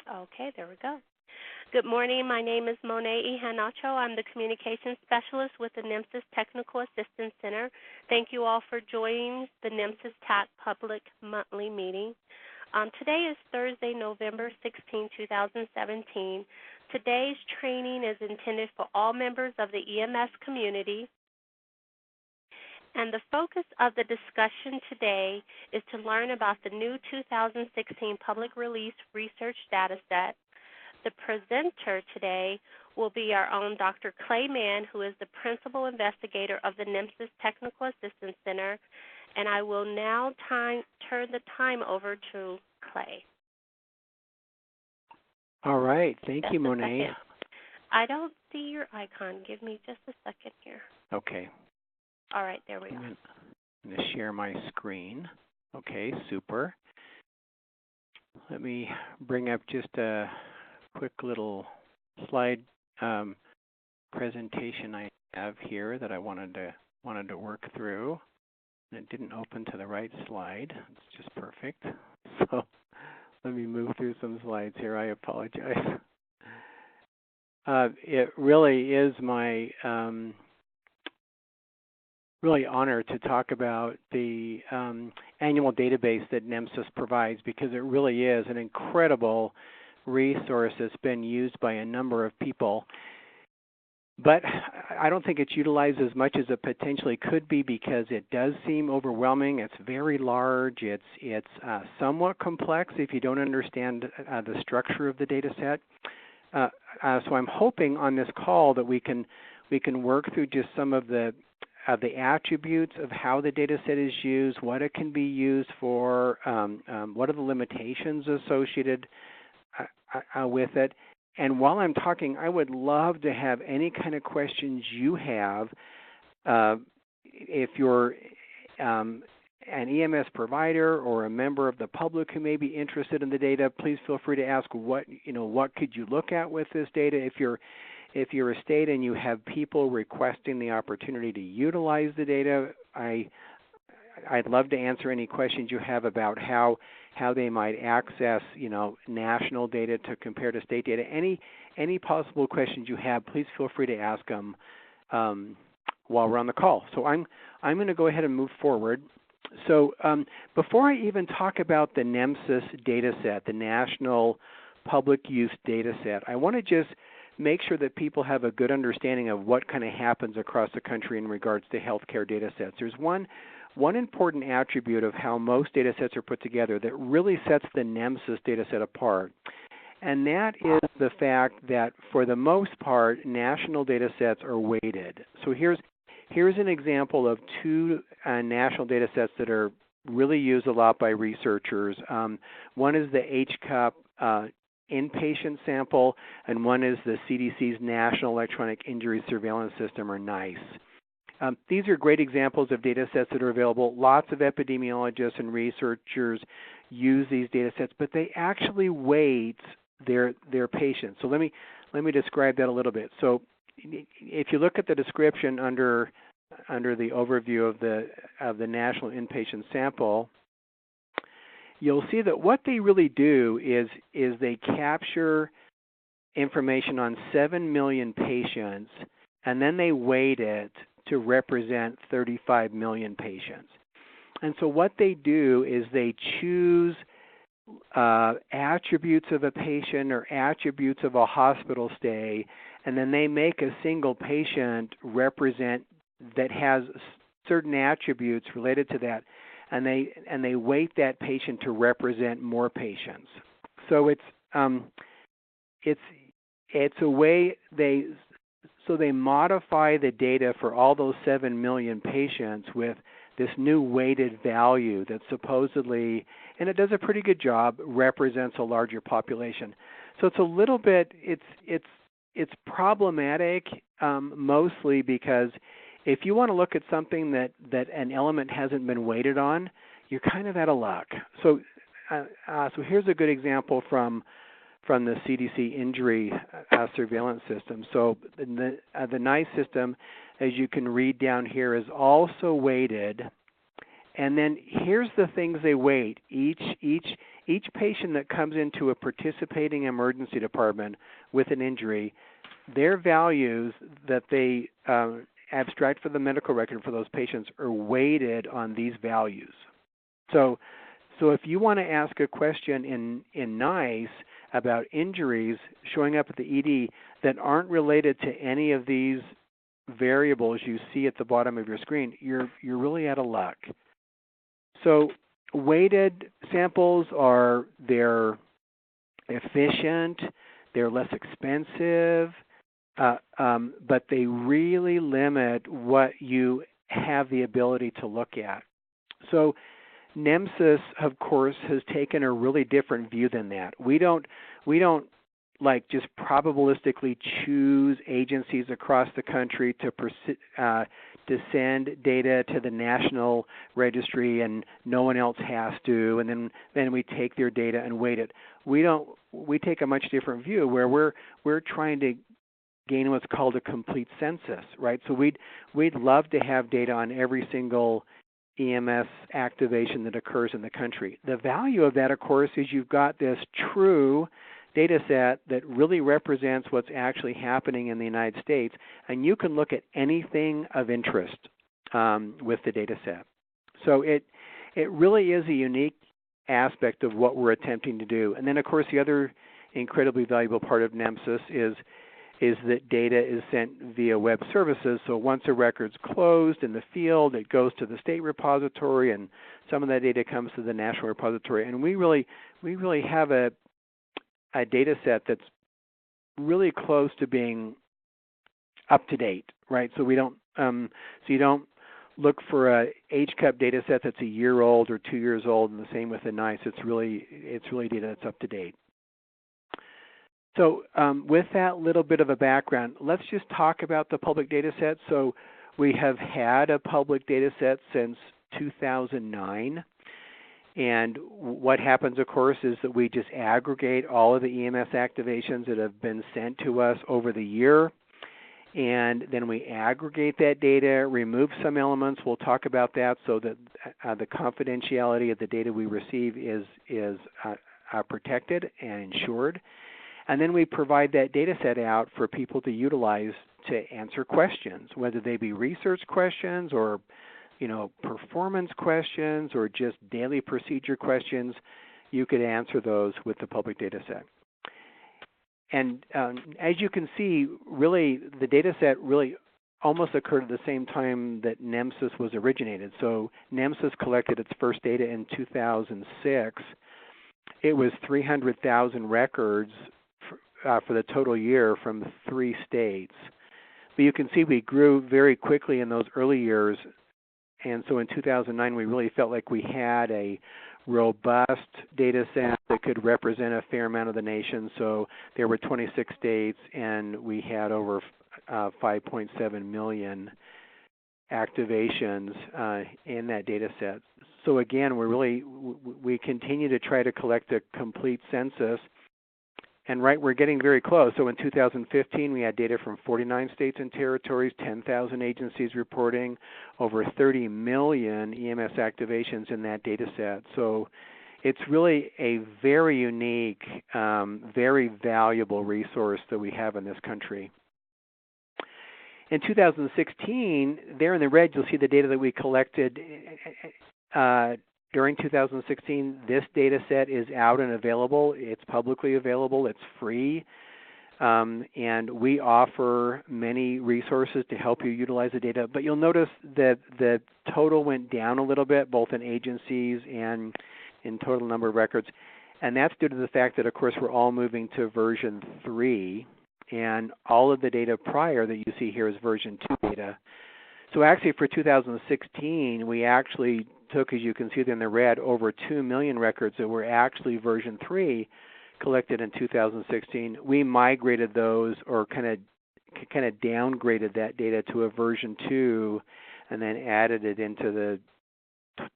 Okay, there we go. Good morning. My name is Monet Ihanacho. I'm the Communications Specialist with the NEMSIS Technical Assistance Center. Thank you all for joining the NEMSIS TAC Public Monthly Meeting. Today is Thursday, November 16, 2017. Today's training is intended for all members of the EMS community. And the focus of the discussion today is to learn about the new 2016 Public Release Research Dataset. The presenter today will be our own Dr. Clay Mann, who is the Principal Investigator of the NEMSIS Technical Assistance Center. And I will now turn the time over to Clay. All right. Thank you, Monet. I don't see your icon. Give me just a second here. Okay. All right, there we go. I'm going to share my screen. Okay, super. Let me bring up just a quick little slide presentation I have here that I wanted to work through. And it didn't open to the right slide. It's just perfect. So let me move through some slides here. I apologize. It really is my really honor to talk about the annual database that NEMSIS provides, because it really is an incredible resource that's been used by a number of people. But I don't think it's utilized as much as it potentially could be, because it does seem overwhelming. It's very large. It's somewhat complex if you don't understand the structure of the data set. So I'm hoping on this call that we can work through just some of the attributes of how the data set is used, what it can be used for, what are the limitations associated with it. And while I'm talking, I would love to have any kind of questions you have. If you're an EMS provider or a member of the public who may be interested in the data, please feel free to ask what could you look at with this data. If you're a state and you have people requesting the opportunity to utilize the data, I'd love to answer any questions you have about how they might access, national data to compare to state data. Any possible questions you have, please feel free to ask them while we're on the call. So I'm going to go ahead and move forward. So before I even talk about the NEMSIS Dataset, the National Public Use Dataset, I want to just make sure that people have a good understanding of what kind of happens across the country in regards to healthcare data sets. There's one important attribute of how most data sets are put together that really sets the NEMSIS data set apart, and that is the fact that for the most part, national data sets are weighted. So here's an example of two national data sets that are really used a lot by researchers. One is the HCUP inpatient sample, and one is the CDC's National Electronic Injury Surveillance System, or NICE. These are great examples of data sets that are available. Lots of epidemiologists and researchers use these data sets, but they actually weight their patients. So let me describe that a little bit. So if you look at the description under the overview of the national inpatient sample, you'll see that what they really do is they capture information on 7 million patients, and then they weight it to represent 35 million patients. And so what they do is they choose attributes of a patient or attributes of a hospital stay, and then they make a single patient represent that has certain attributes related to that, and they weight that patient to represent more patients. So it's a way they modify the data for all those 7 million patients with this new weighted value that supposedly, and it does a pretty good job, represents a larger population. So it's a little bit, it's problematic mostly because if you want to look at something that an element hasn't been weighted on, you're kind of out of luck. So here's a good example from the CDC injury surveillance system. So the NICE system, as you can read down here, is also weighted. And then here's the things they weight. Each each patient that comes into a participating emergency department with an injury, their values that they abstract for the medical record for those patients are weighted on these values. So if you want to ask a question in NICE about injuries showing up at the ED that aren't related to any of these variables you see at the bottom of your screen, you're really out of luck. So weighted samples they're efficient, they're less expensive, but they really limit what you have the ability to look at. So NEMSIS, of course, has taken a really different view than that. We don't like just probabilistically choose agencies across the country to send data to the national registry and no one else has to, and then we take their data and weight it. We take a much different view where we're trying to gain what's called a complete census, right? So we'd love to have data on every single EMS activation that occurs in the country. The value of that, of course, is you've got this true data set that really represents what's actually happening in the United States, and you can look at anything of interest with the data set. So it really is a unique aspect of what we're attempting to do. And then, of course, the other incredibly valuable part of NEMSIS is that data is sent via web services. So once a record's closed in the field, it goes to the state repository, and some of that data comes to the national repository. And we really have a data set that's really close to being up to date, right? So you don't look for a HCUP data set that's a year old or 2 years old, and the same with the NICE. It's really data that's up to date. So with that little bit of a background, let's just talk about the public data set. So we have had a public data set since 2009. And what happens, of course, is that we just aggregate all of the EMS activations that have been sent to us over the year. And then we aggregate that data, remove some elements. We'll talk about that so that the confidentiality of the data we receive is protected and ensured. And then we provide that data set out for people to utilize to answer questions, whether they be research questions or performance questions or just daily procedure questions. You could answer those with the public data set. And as you can see, really the data set really almost occurred at the same time that NEMSIS was originated. So NEMSIS collected its first data in 2006. It was 300,000 records for the total year from 3 states. But you can see we grew very quickly in those early years. And so in 2009, we really felt like we had a robust data set that could represent a fair amount of the nation. So there were 26 states, and we had over 5.7 million activations in that data set. So again, we continue to try to collect a complete census. And we're getting very close. So in 2015, we had data from 49 states and territories, 10,000 agencies reporting, over 30 million EMS activations in that data set. So it's really a very unique, very valuable resource that we have in this country. In 2016, there in the red, you'll see the data that we collected during 2016. This data set is out and available. It's publicly available. It's free. And we offer many resources to help you utilize the data. But you'll notice that the total went down a little bit, both in agencies and in total number of records. And that's due to the fact that, of course, we're all moving to version 3. And all of the data prior that you see here is version 2 data. So actually for 2016, we actually took, as you can see there in the red, over 2 million records that were actually version 3 collected in 2016. We migrated those, or kind of downgraded that data to a version 2 and then added it into the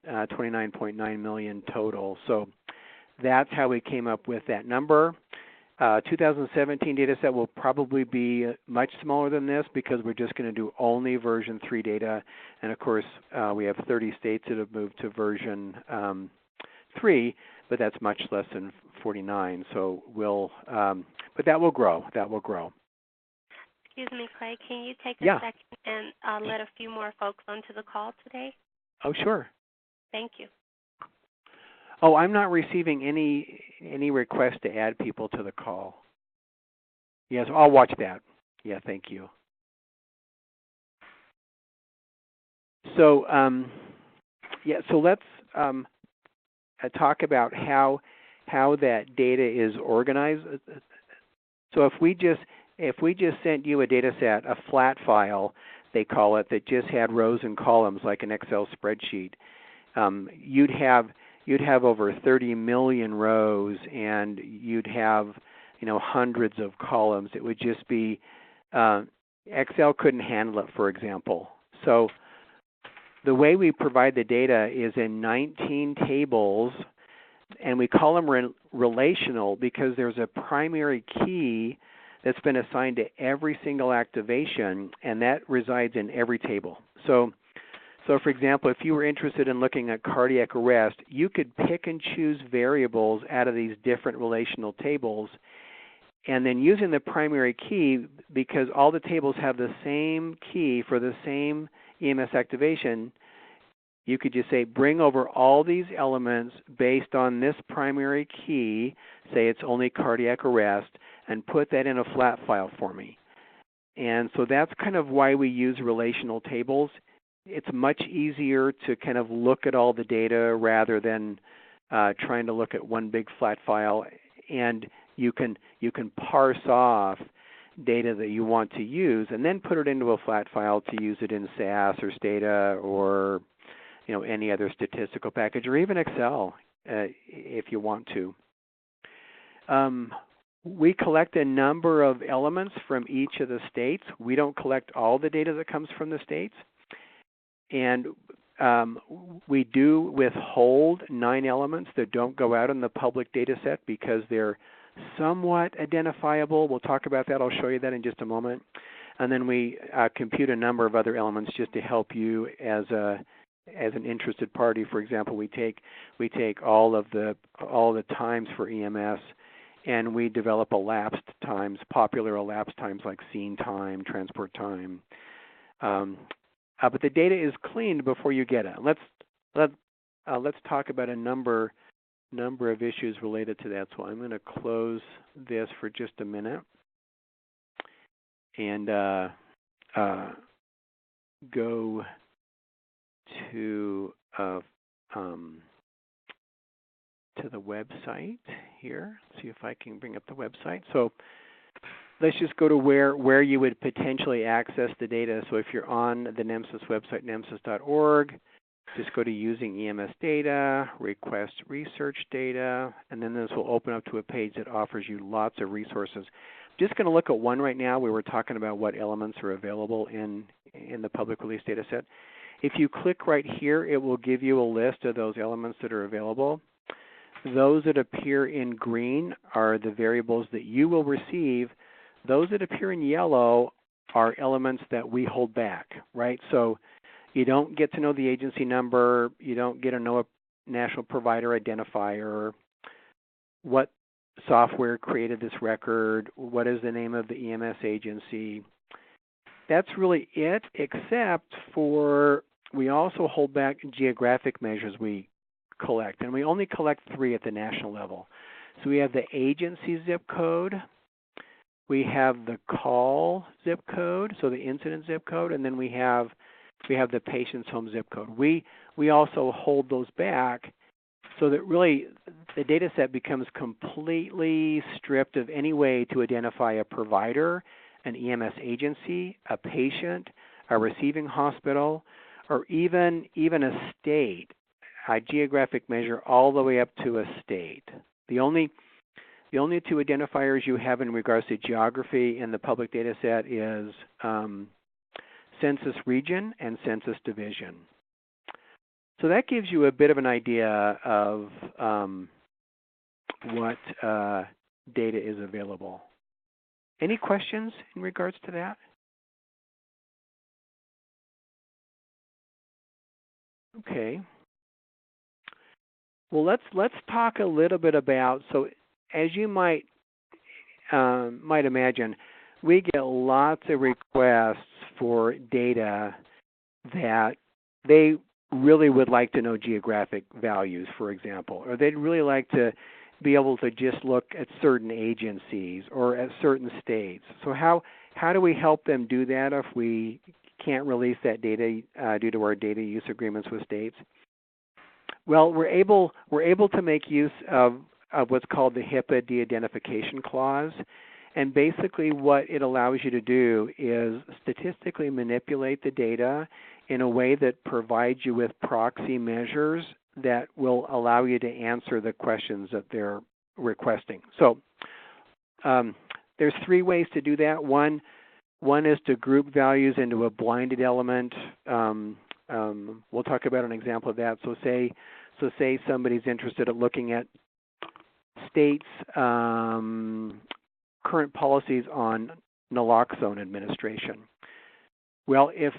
29.9 million total. So that's how we came up with that number. 2017 data set will probably be much smaller than this because we're just going to do only version 3 data. And of course, we have 30 states that have moved to version 3. but that's much less than 49. So but that will grow. That will grow. Excuse me, Clay. Can you take a Yeah. second and let a few more folks onto the call today? Oh, sure. Thank you. Oh, I'm not receiving any request to add people to the call. Yes, I'll watch that. Yeah, thank you. So, so let's talk about how that data is organized. So if we just sent you a data set, a flat file, they call it, that just had rows and columns like an Excel spreadsheet, you'd have over 30 million rows, and you'd have hundreds of columns. It would just be Excel couldn't handle it, for example. So the way we provide the data is in 19 tables, and we call them relational because there's a primary key that's been assigned to every single activation, and that resides in every table. So for example, if you were interested in looking at cardiac arrest, you could pick and choose variables out of these different relational tables, and then using the primary key, because all the tables have the same key for the same EMS activation, you could just say, bring over all these elements based on this primary key, say it's only cardiac arrest, and put that in a flat file for me. And so that's kind of why we use relational tables. It's much easier to kind of look at all the data rather than trying to look at one big flat file. And you can parse off data that you want to use and then put it into a flat file to use it in SAS or Stata or any other statistical package, or even Excel if you want to. We collect a number of elements from each of the states. We don't collect all the data that comes from the states. And we do withhold 9 elements that don't go out in the public data set because they're somewhat identifiable. We'll talk about that. I'll show you that in just a moment. And then we compute a number of other elements just to help you as an interested party. For example, we take all the times for EMS, and we develop elapsed times, popular elapsed times like scene time, transport time. But the data is cleaned before you get it. Let's talk about a number of issues related to that. So I'm going to close this for just a minute and go to the website here. See if I can bring up the website. So let's just go to where you would potentially access the data. So if you're on the NEMSIS website, nemsis.org, just go to Using EMS Data, Request Research Data, and then this will open up to a page that offers you lots of resources. I'm just going to look at one right now where we're talking about what elements are available in the public release data set. If you click right here, it will give you a list of those elements that are available. Those that appear in green are the variables that you will receive. Those that appear in yellow are elements that we hold back, right? So you don't get to know the agency number. You don't get to know a national provider identifier, what software created this record, what is the name of the EMS agency. That's really it, except for we also hold back geographic measures we collect, and we only collect 3 at the national level. So we have the agency zip code, we have the call zip code, so the incident zip code, and then we have the patient's home zip code. We also hold those back so that really the data set becomes completely stripped of any way to identify a provider, an EMS agency, a patient, a receiving hospital, or even a state, a geographic measure all the way up to a state. The only 2 identifiers you have in regards to geography in the public data set is census region and census division. So that gives you a bit of an idea of what data is available. Any questions in regards to that? Okay. Well, let's talk a little bit about, so as you might imagine, we get lots of requests for data that they really would like to know geographic values, for example, or they'd really like to be able to just look at certain agencies or at certain states. So how do we help them do that if we can't release that data due to our data use agreements with states? Well, we're able to make use of what's called the Hipaa de-identification clause. And basically what it allows you to do is statistically manipulate the data in a way that provides you with proxy measures that will allow you to answer the questions that they're requesting. So there's three ways to do that. One is to group values into a blinded element. We'll talk about an example of that. So say somebody's interested in looking at states' current policies on naloxone administration. Well, if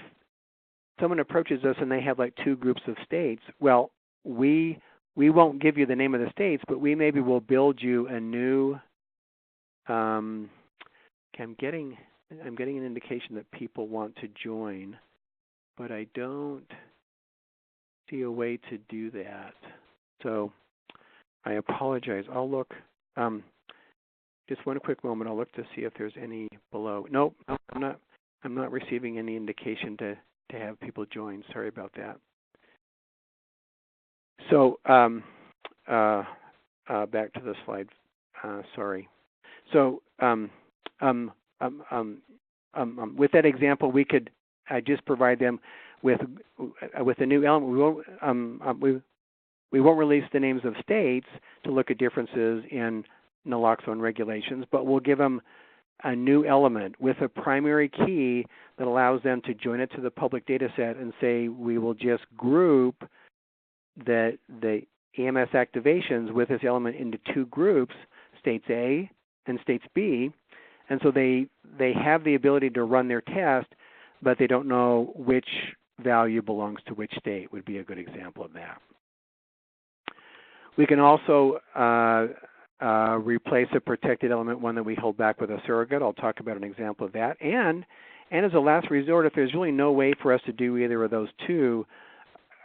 someone approaches us and they have like two groups of states, well, we won't give you the name of the states, but we maybe will build you a new. I'm getting an indication that people want to join, but I don't see a way to do that. So I apologize. I'll look. Just one quick moment. I'll look to see if there's any below. Nope, I'm not receiving any indication to have people join. Sorry about that. So back to the slide. Sorry. So with that example, we could just provide them with a new element. We won't release the names of states to look at differences in naloxone regulations, but we'll give them a new element with a primary key that allows them to join it to the public data set and say we will just group the EMS activations with this element into two groups, states A and states B, and so they have the ability to run their test, but they don't know which value belongs to which state would be a good example of that. We can also replace a protected element, one that we hold back with a surrogate. I'll talk about an example of that. And as a last resort, if there's really no way for us to do either of those two,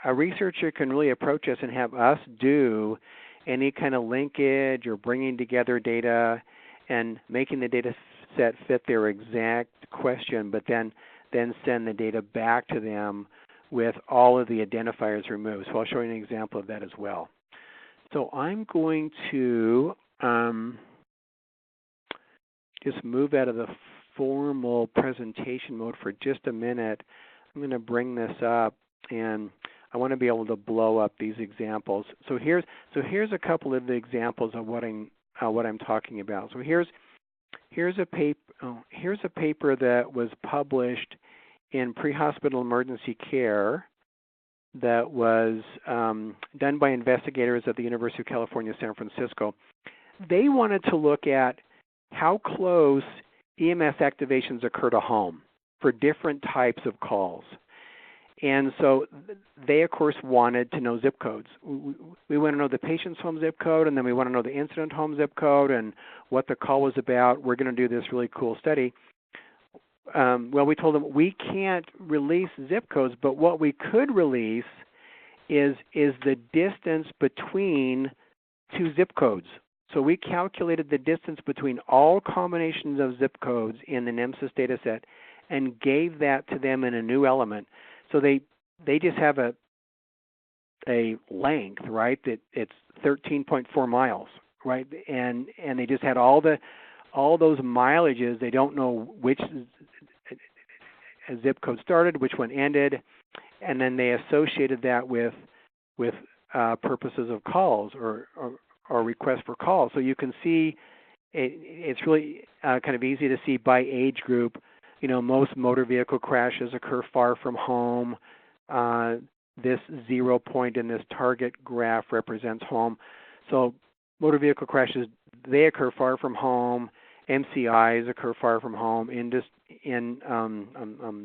a researcher can really approach us and have us do any kind of linkage or bringing together data and making the data set fit their exact question, but then send the data back to them with all of the identifiers removed. So I'll show you an example of that as well. So I'm going to just move out of the formal presentation mode for just a minute. I'm going to bring this up, and I want to be able to blow up these examples. So here's a couple of the examples of what I'm talking about. So here's a paper that was published in Pre-Hospital Emergency Care that was done by investigators at the University of California, San Francisco. They wanted to look at how close EMS activations occur to home for different types of calls. And so they, of course, wanted to know zip codes. We want to know the patient's home zip code, and then we want to know the incident home zip code and what the call was about. We're going to do this really cool study. Well, we told them we can't release zip codes, but what we could release is the distance between two zip codes. So we calculated the distance between all combinations of zip codes in the NEMSIS dataset and gave that to them in a new element. So they just have a length, right? That it's 13.4 miles, right? And they just had all those mileages. They don't know which zip code started, which one ended, and then they associated that with purposes of calls or requests for calls. So you can see it's really kind of easy to see by age group. You know, most motor vehicle crashes occur far from home. This 0 point in this target graph represents home. So motor vehicle crashes, they occur far from home. MCIs occur far from home.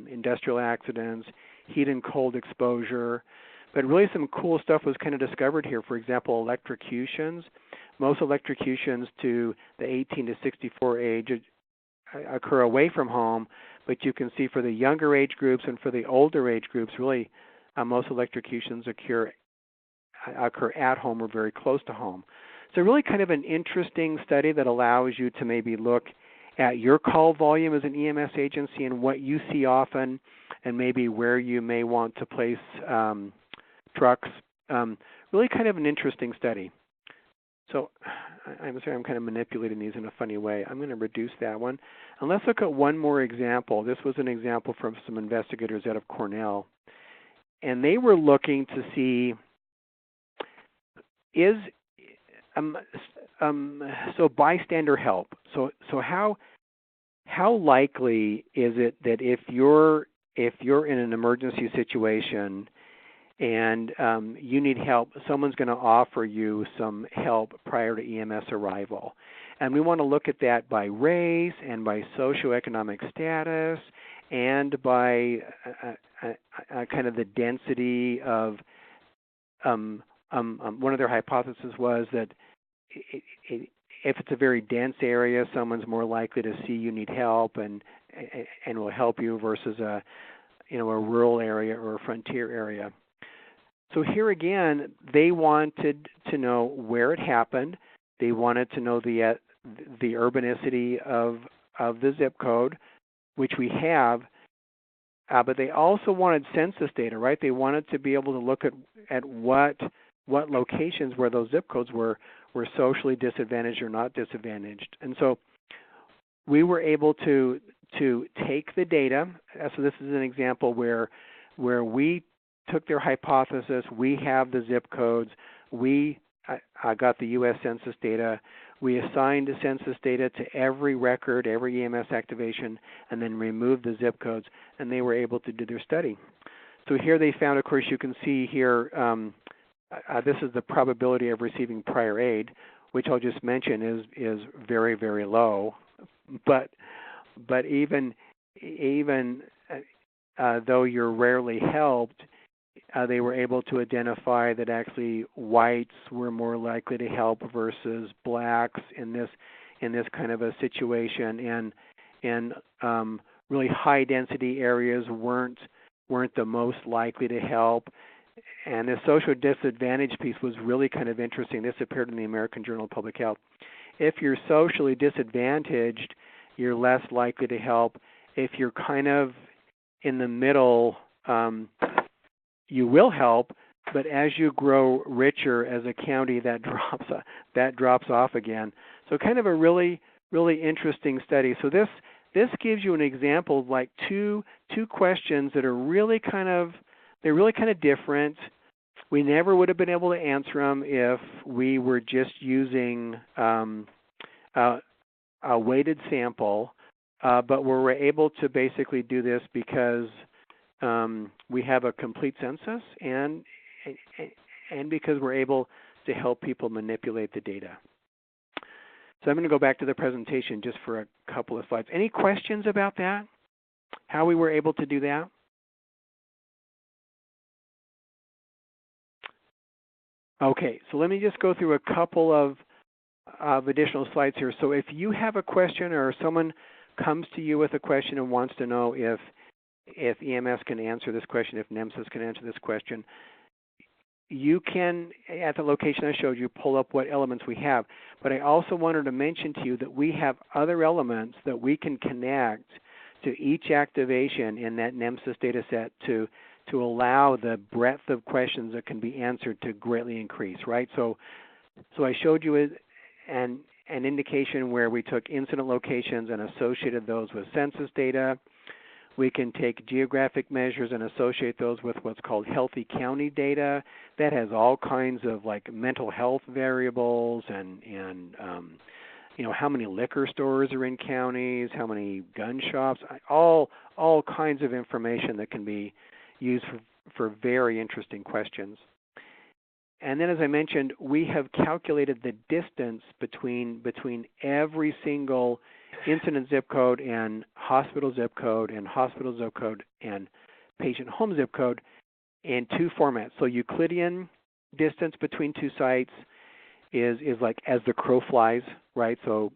Industrial accidents, heat and cold exposure. But really some cool stuff was kind of discovered here. For example, electrocutions. Most electrocutions to the 18 to 64 age occur away from home, but you can see for the younger age groups and for the older age groups, really most electrocutions occur at home or very close to home. So really kind of an interesting study that allows you to maybe look at your call volume as an EMS agency and what you see often, and maybe where you may want to place trucks. Really kind of an interesting study. So I'm sorry, I'm kind of manipulating these in a funny way. I'm going to reduce that one. And let's look at one more example. This was an example from some investigators out of Cornell. And they were looking to see so bystander help. So how likely is it that if you're in an emergency situation and you need help, someone's going to offer you some help prior to EMS arrival? And we want to look at that by race and by socioeconomic status and by kind of the density of one of their hypotheses was that if it's a very dense area, someone's more likely to see you need help and will help you versus a rural area or a frontier area. So here again, they wanted to know where it happened. They wanted to know the urbanicity of the zip code, which we have. But they also wanted census data, right? They wanted to be able to look at what locations where those zip codes were socially disadvantaged or not disadvantaged. And so we were able to take the data. So this is an example where we took their hypothesis. We have the zip codes. We got the U.S. Census data. We assigned the census data to every record, every EMS activation, and then removed the zip codes, and they were able to do their study. So here they found, of course, you can see here, this is the probability of receiving prior aid, which I'll just mention is very, very low. But even though you're rarely helped, they were able to identify that actually whites were more likely to help versus blacks in this kind of a situation, and really high density areas weren't the most likely to help. And the social disadvantage piece was really kind of interesting. This appeared in the American Journal of Public Health. If you're socially disadvantaged, you're less likely to help. If you're kind of in the middle, you will help, but as you grow richer as a county, that drops off again. So kind of a really, really interesting study. So this gives you an example of like two questions that are really kind of different. We never would have been able to answer them if we were just using a weighted sample, but we were able to basically do this because we have a complete census and because we're able to help people manipulate the data. So I'm going to go back to the presentation just for a couple of slides. Any questions about that? How we were able to do that? Okay, so let me just go through a couple of additional slides here. So if you have a question or someone comes to you with a question and wants to know if EMS can answer this question, if NEMSIS can answer this question, you can, at the location I showed you, pull up what elements we have. But I also wanted to mention to you that we have other elements that we can connect to each activation in that NEMSIS data set to allow the breadth of questions that can be answered to greatly increase, right? So I showed you an indication where we took incident locations and associated those with census data. We can take geographic measures and associate those with what's called healthy county data. That has all kinds of like mental health variables and how many liquor stores are in counties, how many gun shops, all kinds of information that can be used for very interesting questions. And then, as I mentioned, we have calculated the distance between every single incident zip code and hospital zip code and patient home zip code. in two formats. So Euclidean distance between two sites is like as the crow flies, right? So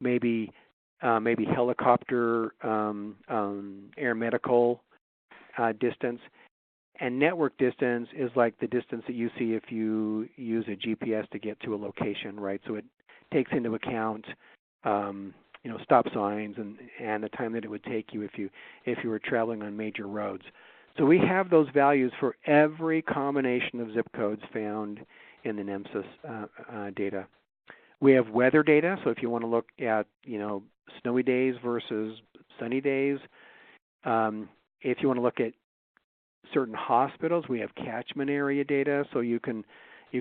maybe helicopter, air medical distance. And network distance is like the distance that you see if you use a GPS to get to a location, right? So it takes into account, stop signs and the time that it would take you if you were traveling on major roads. So we have those values for every combination of zip codes found in the NEMSIS data. We have weather data, so if you want to look at snowy days versus sunny days, if you want to look at certain hospitals, we have catchment area data, so you can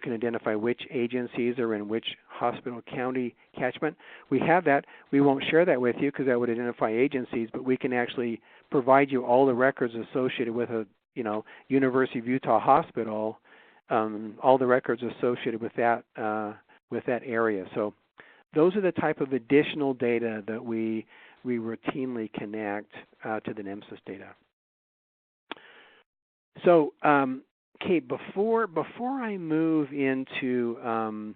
identify which agencies are in which hospital county catchment. We have that. We won't share that with you because that would identify agencies, but we can actually provide you all the records associated with a University of Utah hospital, all the records associated with that area. So those are the type of additional data that we routinely connect to the NEMSIS data. So, Kate, before I move into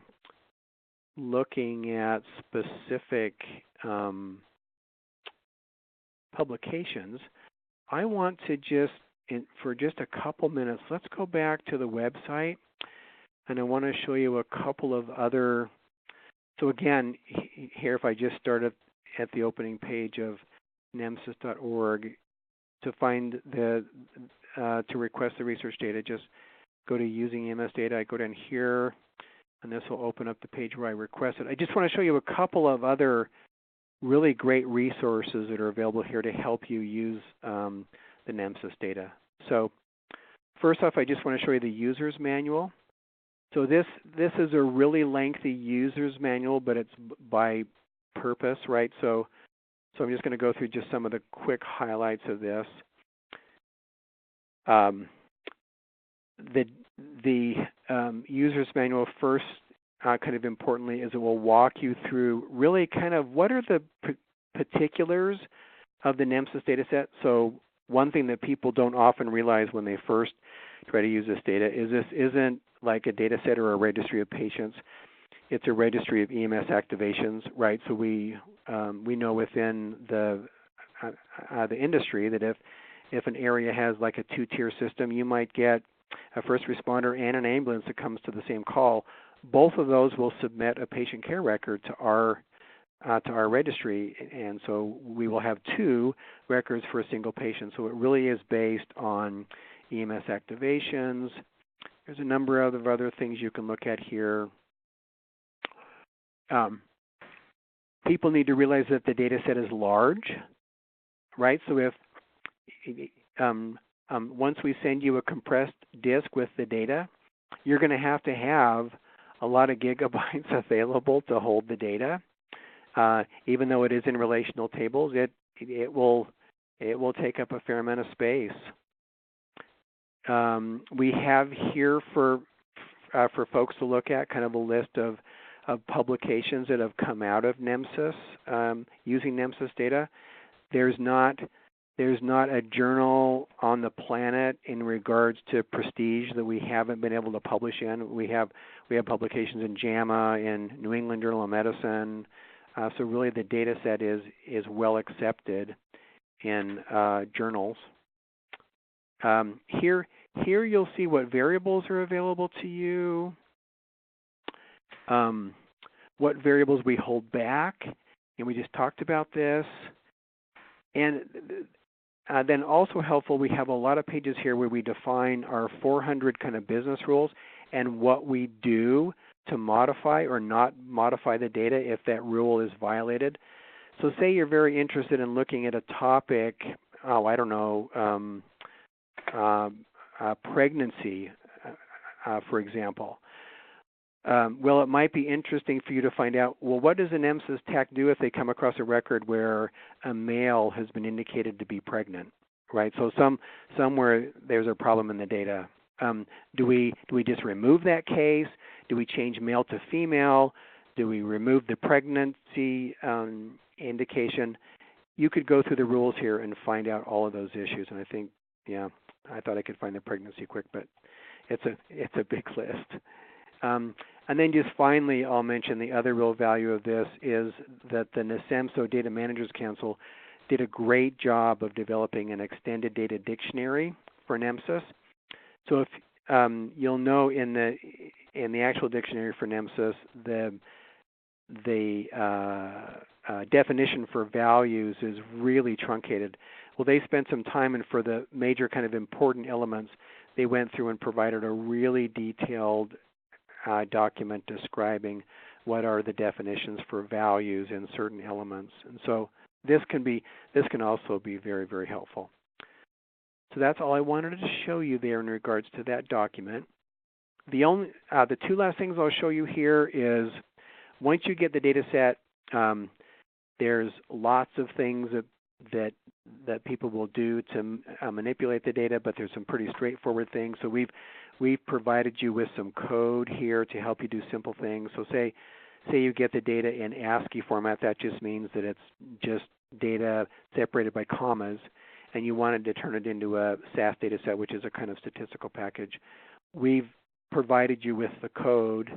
looking at specific publications, I want to for just a couple minutes, let's go back to the website, and I want to show you a couple of other. So again, here, if I just start at the opening page of nemsis.org to find to request the research data, just go to Using EMS Data. I go down here, and this will open up the page where I request it. I just want to show you a couple of other really great resources that are available here to help you use the NEMSIS data. So first off, I just want to show you the user's manual. So this is a really lengthy user's manual, but it's by purpose, right? So I'm just going to go through just some of the quick highlights of this. The user's manual, first, kind of importantly, is it will walk you through really kind of what are the particulars of the NEMSIS data set. So one thing that people don't often realize when they first try to use this data is this isn't like a data set or a registry of patients. It's a registry of EMS activations, right? So we know within the industry that if an area has like a two-tier system, you might get a first responder and an ambulance that comes to the same call. Both of those will submit a patient care record to our registry, and so we will have two records for a single patient. So it really is based on EMS activations. There's a number of other things you can look at here. People need to realize that the data set is large, right? So if once we send you a compressed disk with the data, you're going to have a lot of gigabytes available to hold the data. Even though it is in relational tables, it will take up a fair amount of space. We have here for folks to look at kind of a list of publications that have come out of NEMSIS using NEMSIS data. There's not a journal on the planet in regards to prestige that we haven't been able to publish in. We have publications in JAMA, in New England Journal of Medicine. So really the data set is well accepted in journals. Here you'll see what variables are available to you, what variables we hold back, and we just talked about this. And then also helpful, we have a lot of pages here where we define our 400 kind of business rules and what we do to modify or not modify the data if that rule is violated. So say you're very interested in looking at a topic, pregnancy, for example. Well, it might be interesting for you to find out, well, what does an NEMSIS TAC do if they come across a record where a male has been indicated to be pregnant, right? So somewhere there's a problem in the data. Do we just remove that case? Do we change male to female? Do we remove the pregnancy indication? You could go through the rules here and find out all of those issues, and I think, I thought I could find the pregnancy quick, but it's a big list. And then just finally, I'll mention the other real value of this is that the NESMSO Data Managers Council did a great job of developing an extended data dictionary for NEMSIS. So if you'll know in the actual dictionary for NEMSIS, the definition for values is really truncated. Well, they spent some time, and for the major kind of important elements, they went through and provided a really detailed document describing what are the definitions for values in certain elements. And so this can also be very, very helpful. So that's all I wanted to show you there in regards to that document. The two last things I'll show you here is once you get the data set, there's lots of things that people will do to manipulate the data, but there's some pretty straightforward things. So we've provided you with some code here to help you do simple things. So say you get the data in ASCII format. That just means that it's just data separated by commas, and you wanted to turn it into a SAS data set, which is a kind of statistical package. We've provided you with the code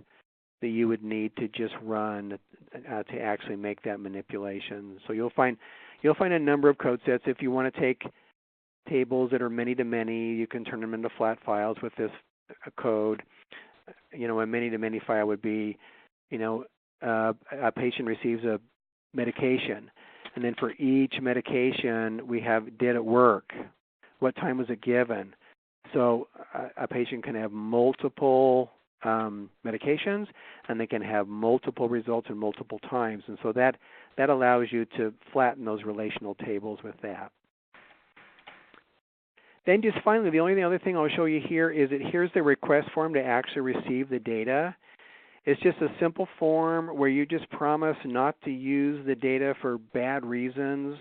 that you would need to just run to actually make that manipulation. So you'll find a number of code sets. If you want to take tables that are many-to-many, you can turn them into flat files with this code. A many-to-many file would be, a patient receives a medication, and then for each medication we have, did it work? What time was it given? So a patient can have multiple medications, and they can have multiple results in multiple times. And so that allows you to flatten those relational tables with that. Then just finally, the only other thing I'll show you here is that here's the request form to actually receive the data. It's just a simple form where you just promise not to use the data for bad reasons,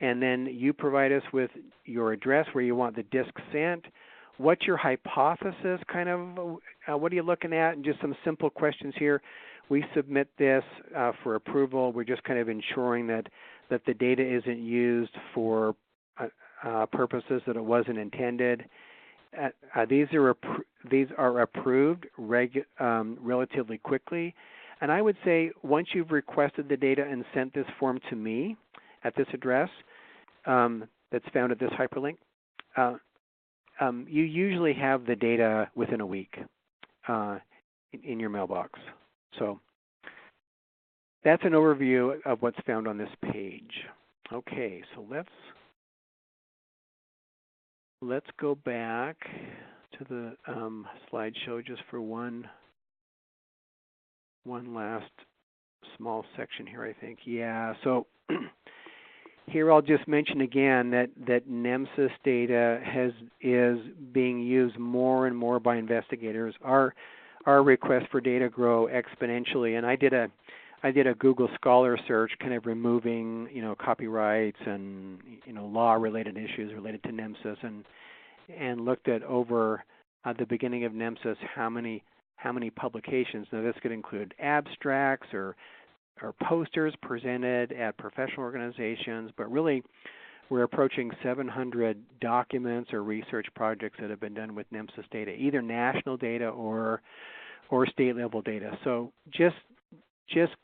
and then you provide us with your address where you want the disk sent. What's your hypothesis, what are you looking at, and just some simple questions here. We submit this for approval. We're just kind of ensuring that the data isn't used for purposes that it wasn't intended. These are approved relatively quickly. And I would say once you've requested the data and sent this form to me at this address that's found at this hyperlink, you usually have the data within a week in your mailbox. So that's an overview of what's found on this page. Okay, so let's go back to the slideshow just for one last small section here, I think. Yeah, so here I'll just mention again that NEMSIS data is being used more and more by investigators. Our requests for data grow exponentially, and I did a Google Scholar search, kind of removing copyrights and law-related issues related to NEMSIS, and looked at over the beginning of NEMSIS how many publications. Now this could include abstracts or posters presented at professional organizations, but really we're approaching 700 documents or research projects that have been done with NEMSIS data, either national data or state-level data. So just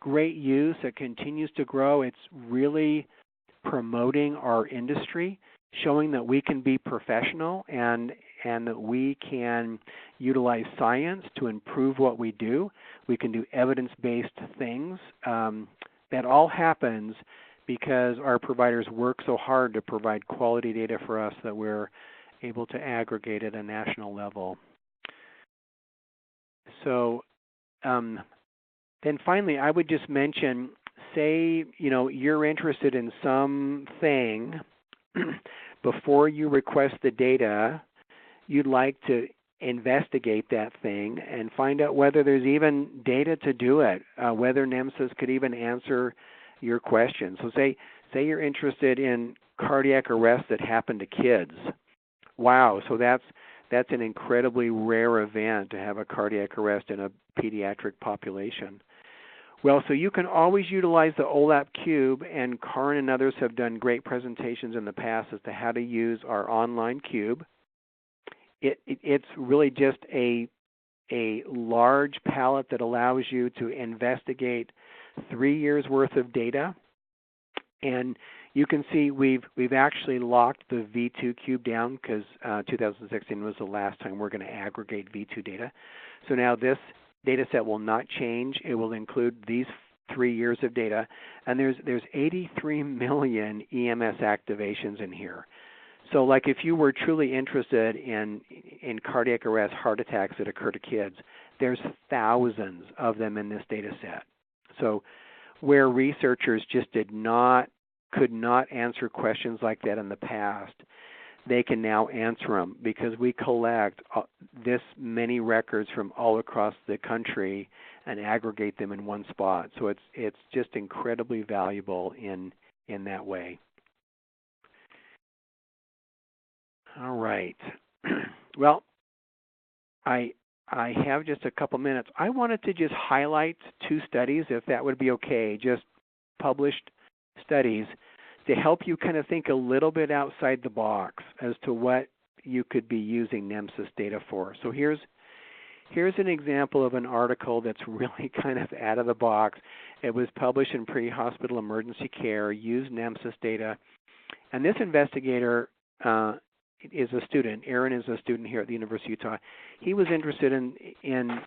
great use. It continues to grow. It's really promoting our industry, showing that we can be professional and that we can utilize science to improve what we do. We can do evidence-based things. That all happens because our providers work so hard to provide quality data for us that we're able to aggregate at a national level. So then finally, I would just mention, say you're interested in something before you request the data, you'd like to investigate that thing and find out whether there's even data to do it, whether NEMSIS could even answer your question. So say you're interested in cardiac arrests that happen to kids. Wow, so that's an incredibly rare event to have a cardiac arrest in a pediatric population. Well, so you can always utilize the OLAP Cube, and Karin and others have done great presentations in the past as to how to use our online cube. it's really just a large palette that allows you to investigate 3 years worth of data. And you can see we've actually locked the V2 cube down because 2016 was the last time we're going to aggregate V2 data. So now this data set will not change. It will include these 3 years of data. And there's 83 million EMS activations in here. So like if you were truly interested in cardiac arrest, heart attacks that occur to kids, there's thousands of them in this data set. So where researchers just could not answer questions like that in the past, they can now answer them because we collect this many records from all across the country and aggregate them in one spot. So it's just incredibly valuable in that way. All right. Well, I have just a couple minutes. I wanted to just highlight 2 studies, if that would be okay, just published studies to help you kind of think a little bit outside the box as to what you could be using NEMSIS data for. So here's an example of an article that's really kind of out of the box. It was published in Pre-Hospital Emergency Care, used NEMSIS data, and this investigator is a student. Aaron is a student here at the University of Utah. He was interested in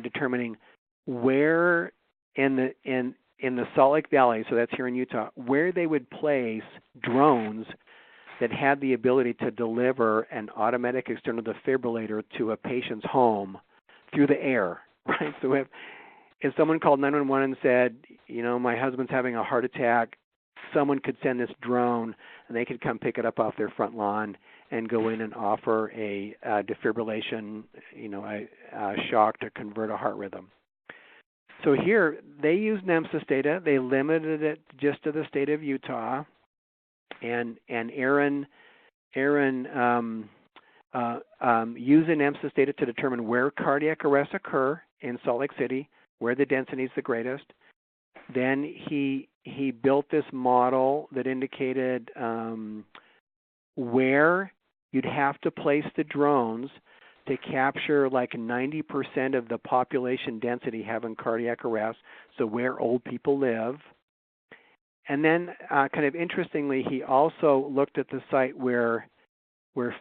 determining where in the Salt Lake Valley, so that's here in Utah, where they would place drones that had the ability to deliver an automatic external defibrillator to a patient's home through the air, right? So if someone called 911 and said, my husband's having a heart attack, someone could send this drone and they could come pick it up off their front lawn and go in and offer a defibrillation, a shock to convert a heart rhythm. So here they used NEMSIS data. They limited it just to the state of Utah, and Aaron used the NEMSIS data to determine where cardiac arrests occur in Salt Lake City, where the density is the greatest. Then he built this model that indicated where you'd have to place the drones to capture like 90% of the population density having cardiac arrest, so where old people live. And then kind of interestingly, he also looked at the site where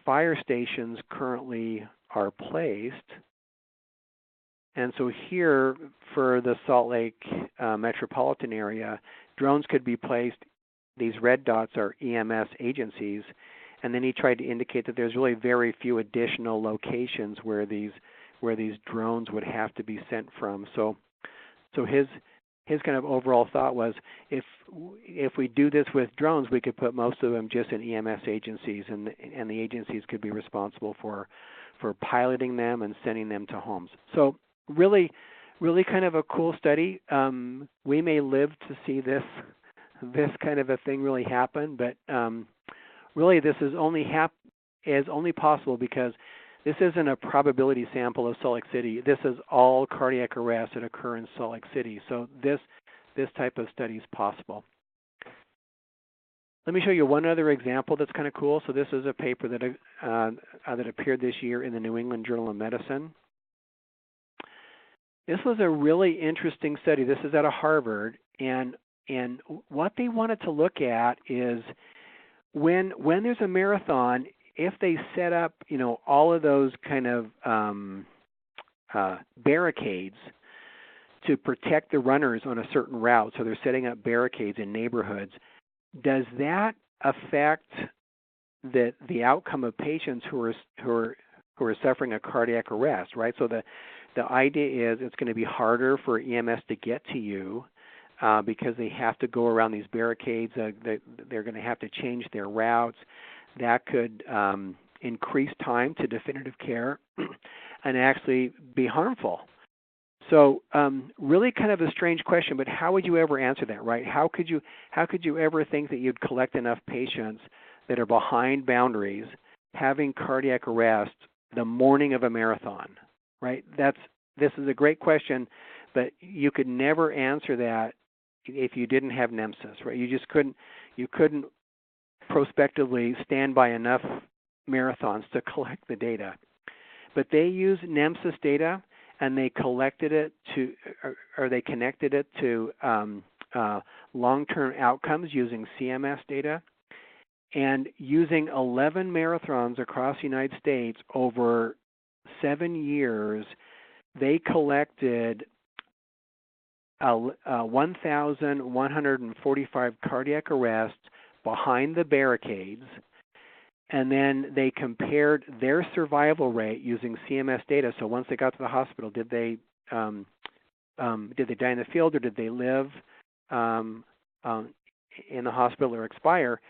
fire stations currently are placed. And so here, for the Salt Lake metropolitan area, drones could be placed. These red dots are EMS agencies. And then he tried to indicate that there's really very few additional locations where these drones would have to be sent from. So his kind of overall thought was, if we do this with drones, we could put most of them just in EMS agencies, and the agencies could be responsible for piloting them and sending them to homes. So really kind of a cool study. We may live to see this kind of a thing really happen, but really this is only possible because this isn't a probability sample of Salt Lake City. This is all cardiac arrests that occur in Salt Lake City. So this type of study is possible. Let me show you one other example that's kind of cool. So this is a paper that appeared this year in the New England Journal of Medicine. This was a really interesting study. This is out of Harvard, and what they wanted to look at is when there's a marathon, if they set up, all of those kind of barricades to protect the runners on a certain route, so they're setting up barricades in neighborhoods, does that affect the outcome of patients who are suffering a cardiac arrest, right? So the idea is it's going to be harder for EMS to get to you because they have to go around these barricades. They're going to have to change their routes. That could increase time to definitive care and actually be harmful. So really kind of a strange question, but how would you ever answer that, right? How could you ever think that you'd collect enough patients that are behind boundaries having cardiac arrest the morning of a marathon, right? This is a great question, but you could never answer that if you didn't have NEMSIS, right? You couldn't prospectively stand by enough marathons to collect the data. but they use NEMSIS data, and they collected it to, or they connected it to long-term outcomes using CMS data, and using 11 marathons across the United States over 7 years, they collected 1,145 cardiac arrests behind the barricades, and then they compared their survival rate using CMS data. So once they got to the hospital, did they die in the field, or did they live in the hospital or expire?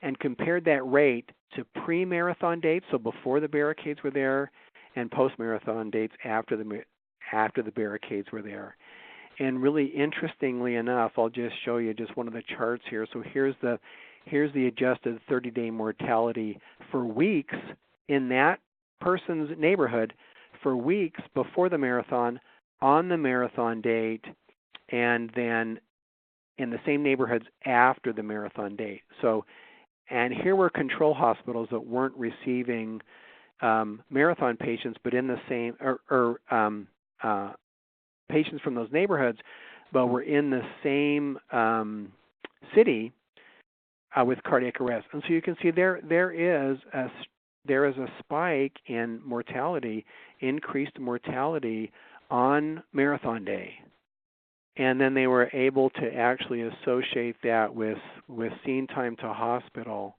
And compared that rate to pre-marathon dates, so before the barricades were there, and post-marathon dates after the barricades were there. And really interestingly enough, I'll just show you just one of the charts here. So here's the adjusted 30-day mortality for weeks in that person's neighborhood, for weeks before the marathon, on the marathon date, and then in the same neighborhoods after the marathon date. So, and here were control hospitals that weren't receiving marathon patients, but in the same, patients from those neighborhoods, but were in the same city with cardiac arrest. And so you can see there is a spike in mortality, increased mortality on marathon day. And then they were able to actually associate that with scene time to hospital,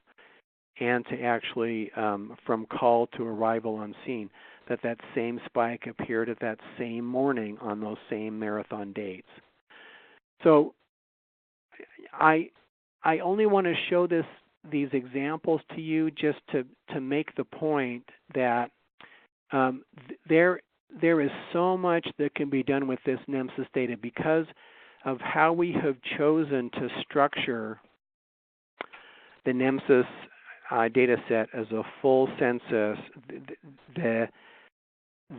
and to actually from call to arrival on scene, that same spike appeared at that same morning on those same marathon dates. So I only want to show these examples to you just to make the point that there is so much that can be done with this NEMSIS data because of how we have chosen to structure the NEMSIS data set as a full census.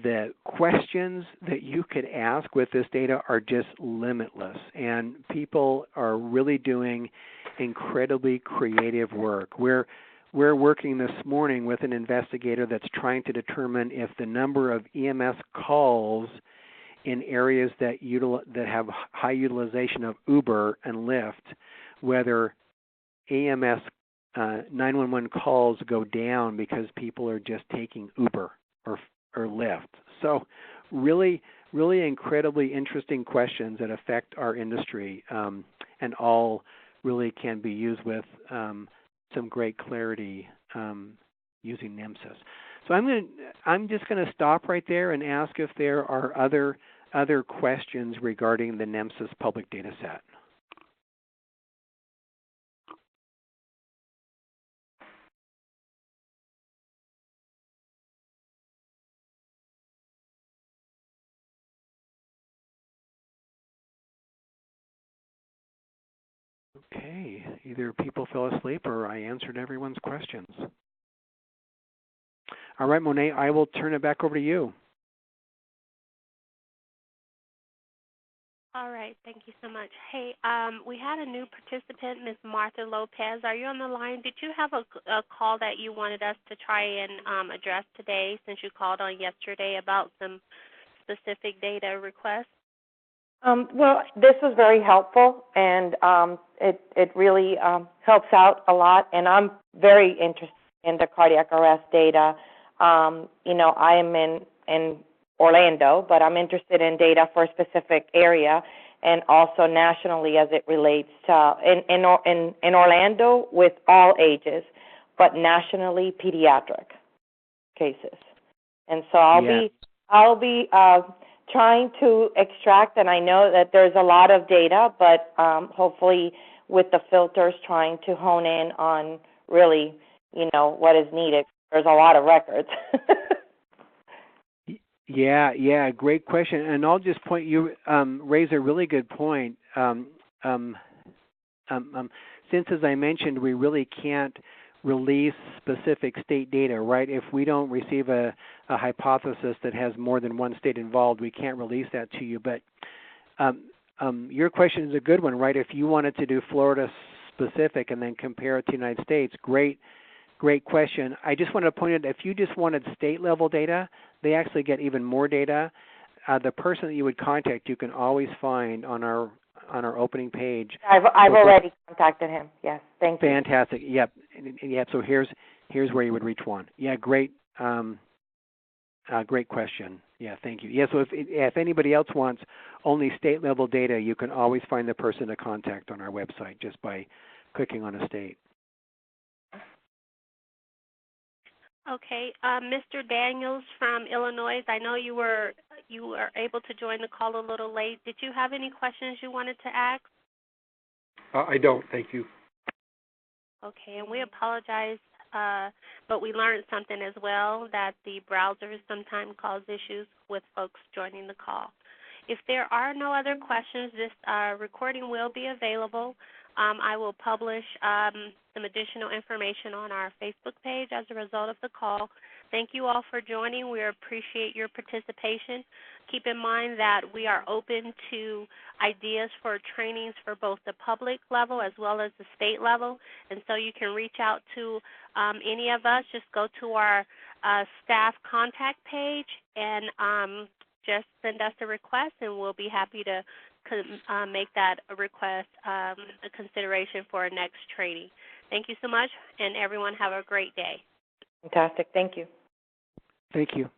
The questions that you could ask with this data are just limitless, and people are really doing incredibly creative work. We're working this morning with an investigator that's trying to determine if the number of EMS calls in areas that have high utilization of Uber and Lyft, whether EMS 911 calls go down because people are just taking Uber or Lyft. So really, really incredibly interesting questions that affect our industry, and all really can be used with some great clarity using NEMSIS. So I'm just going to stop right there and ask if there are other questions regarding the NEMSIS public data set. Okay, either people fell asleep or I answered everyone's questions. All right, Monet, I will turn it back over to you. All right, thank you so much. Hey, we had a new participant, Ms. Martha Lopez. Are you on the line? Did you have a call that you wanted us to try and address today, since you called on yesterday about some specific data requests? Well, this was very helpful, and it really helps out a lot, and I'm very interested in the cardiac arrest data. I am in Orlando, but I'm interested in data for a specific area, and also nationally as it relates to in Orlando with all ages, but nationally pediatric cases. And so I'll be trying to extract, and I know that there's a lot of data, but hopefully with the filters trying to hone in on really, what is needed. There's a lot of records. Yeah, great question. And I'll just point you raise a really good point. Since, as I mentioned, we really can't release specific state data, right? If we don't receive a hypothesis that has more than one state involved, we can't release that to you. But your question is a good one, right? If you wanted to do Florida specific and then compare it to the United States, great Great question. I just wanted to point out, if you just wanted state-level data, they actually get even more data. The person that you would contact, you can always find on our opening page. I've already contacted him. Yes, thank you. Fantastic. Yep. Yep. So here's where you would reach one. Yeah. Great. Great question. Yeah. Thank you. Yeah. So if anybody else wants only state-level data, you can always find the person to contact on our website just by clicking on a state. Okay, Mr. Daniels from Illinois, I know you were able to join the call a little late. Did you have any questions you wanted to ask? I don't, thank you. Okay, and we apologize, but we learned something as well, that the browsers sometimes cause issues with folks joining the call. If there are no other questions, this recording will be available. I will publish some additional information on our Facebook page as a result of the call. Thank you all for joining. We appreciate your participation. Keep in mind that we are open to ideas for trainings for both the public level as well as the state level, and so you can reach out to any of us. Just go to our staff contact page and just send us a request, and we'll be happy to make that a request a consideration for our next training. Thank you so much, and everyone have a great day. Fantastic. Thank you. Thank you.